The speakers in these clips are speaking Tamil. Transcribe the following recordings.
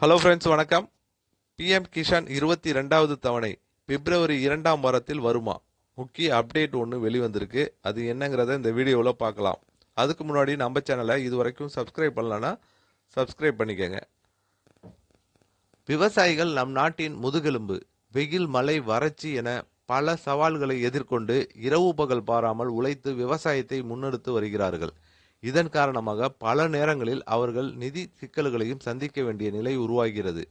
ஹலோ ஃப்ரெண்ட்ஸ், வணக்கம். பிஎம் கிஷான் 22வது தவணை பிப்ரவரி 2ஆம் வாரத்தில் வருமா? முக்கிய அப்டேட் ஒன்று வெளிவந்திருக்கு. அது என்னங்கிறத இந்த வீடியோவில் பார்க்கலாம். அதுக்கு முன்னாடி நம்ம சேனலை இது வரைக்கும் சப்ஸ்கிரைப் பண்ணலன்னா சப்ஸ்கிரைப் பண்ணிக்கோங்க. விவசாயிகள் நம் நாட்டின் முதுகெலும்பு. வெயில், மழை, வறட்சி என பல சவால்களை எதிர்கொண்டு இரவு பகல் பாராமல் உழைத்து விவசாயத்தை முன்னெடுத்து வருகிறார்கள். இதன் காரணமாக பல நேரங்களில் அவர்கள் நிதி சிக்கல்களையும் சந்திக்க வேண்டிய நிலை உருவாகிறது.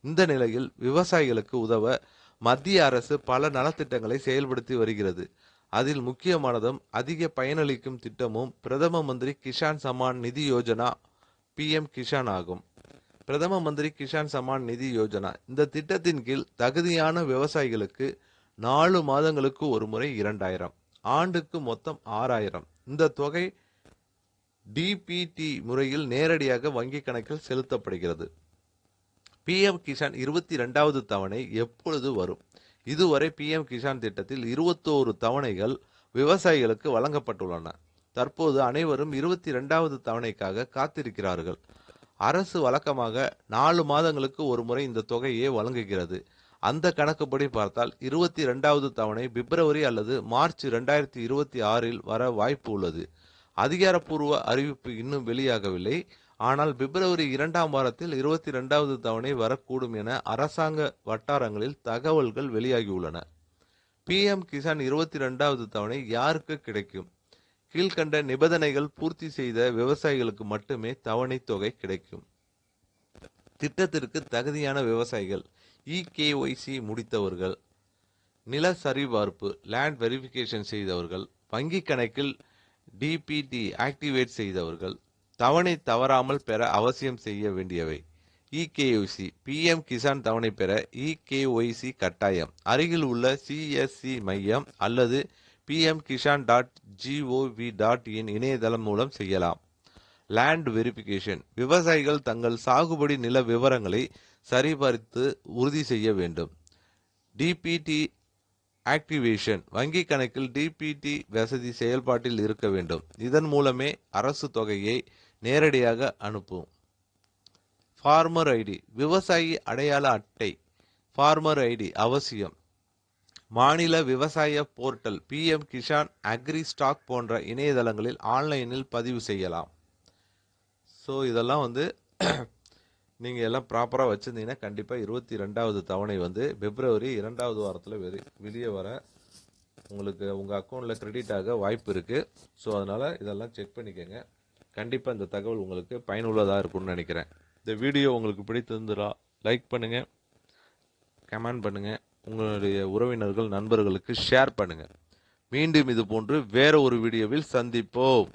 இந்த நிலையில் விவசாயிகளுக்கு உதவ மத்திய அரசு பல நலத்திட்டங்களை செயல்படுத்தி வருகிறது. அதில் முக்கியமானதும் அதிக பயனளிக்கும் திட்டமும் பிரதம மந்திரி கிஷான் சம்மான் நிதி யோஜனா பிஎம் கிஷான் ஆகும். பிரதம மந்திரி கிஷான் சம்மான் நிதி யோஜனா இந்த திட்டத்தின் கீழ் தகுதியான விவசாயிகளுக்கு 4 மாதங்களுக்கு ஒரு முறை 2000, ஆண்டுக்கு மொத்தம் 6000. இந்த தொகை டிபிடி முறையில் நேரடியாக வங்கி கணக்கில் செலுத்தப்படுகிறது. பிஎம் கிஷான் 22வது தவணை எப்பொழுது வரும்? இதுவரை பிஎம் கிஷான் திட்டத்தில் 21 தவணைகள் விவசாயிகளுக்கு வழங்கப்பட்டுள்ளன. தற்போது அனைவரும் 22வது தவணைக்காக காத்திருக்கிறார்கள். அரசு வழக்கமாக 4 மாதங்களுக்கு ஒரு முறை இந்த தொகையை வழங்குகிறது. அந்த கணக்குப்படி பார்த்தால் 22வது தவணை பிப்ரவரி அல்லது மார்ச் 2026இல் வர வாய்ப்பு உள்ளது. அதிகாரப்பூர்வ அறிவிப்பு இன்னும் வெளியாகவில்லை. ஆனால் பிப்ரவரி 2ஆம் வாரத்தில் 22வது தவணை வரக்கூடும் என அரசாங்க வட்டாரங்களில் தகவல்கள் வெளியாகியுள்ளன. பிஎம் கிசான் 22வது தவணை யாருக்கு கிடைக்கும்? கீழ்கண்ட நிபந்தனைகள் பூர்த்தி செய்த விவசாயிகளுக்கு மட்டுமே தவணை தொகை கிடைக்கும். திட்டத்திற்கு தகுதியான விவசாயிகள்: இகேஒய்சி முடித்தவர்கள், நில சரிபார்ப்பு லேண்ட் வெரிஃபிகேஷன் செய்தவர்கள், வங்கி கணக்கில் டிபிடி ஆக்டிவேட் செய்தவர்கள். தவணை தவறாமல் பெற அவசியம் செய்ய வேண்டியவை: இகேஒய்சி பிஎம் கிசான் தவணை பெற இகேஒய்சி கட்டாயம். அருகில் உள்ள சிஎஸ்சி மையம் அல்லது pmkishan.gov.in இணையதளம் மூலம் செய்யலாம். லேண்ட் வெரிஃபிகேஷன் விவசாயிகள் தங்கள் சாகுபடி நில விவரங்களை சரிபார்த்து உறுதி செய்ய வேண்டும். டிபிடி ஆக்டிவேஷன் வங்கி கணக்கில் டிபிடி வசதி செயல்பாட்டில் இருக்க வேண்டும். இதன் மூலமே அரசு தொகையை நேரடியாக அனுப்பும். ஃபார்மர் ஐடி விவசாயி அடையாள அட்டை ஃபார்மர் ஐடி அவசியம். மாநில விவசாய portal, PM Kisan, agri stack போன்ற இணையதளங்களில் ஆன்லைனில் பதிவு செய்யலாம். ஸோ இதெல்லாம் நீங்கள் எல்லாம் ப்ராப்பராக வச்சுருந்தீங்கன்னா கண்டிப்பாக 22வது தவணை பிப்ரவரி 2ஆவது வாரத்தில் வெளியே வர உங்களுக்கு உங்கள் அக்கௌண்ட்டில் கிரெடிட் ஆக வாய்ப்பு இருக்குது. ஸோ அதனால் இதெல்லாம் செக் பண்ணிக்கோங்க. கண்டிப்பாக இந்த தகவல் உங்களுக்கு பயனுள்ளதாக இருக்கும்னு நினைக்கிறேன். இந்த வீடியோ உங்களுக்கு பிடித்திருந்தா லைக் பண்ணுங்கள், கமெண்ட் பண்ணுங்கள், உங்களுடைய உறவினர்கள் நண்பர்களுக்கு ஷேர் பண்ணுங்கள். மீண்டும் இது போன்று வேற ஒரு வீடியோவில் சந்திப்போம்.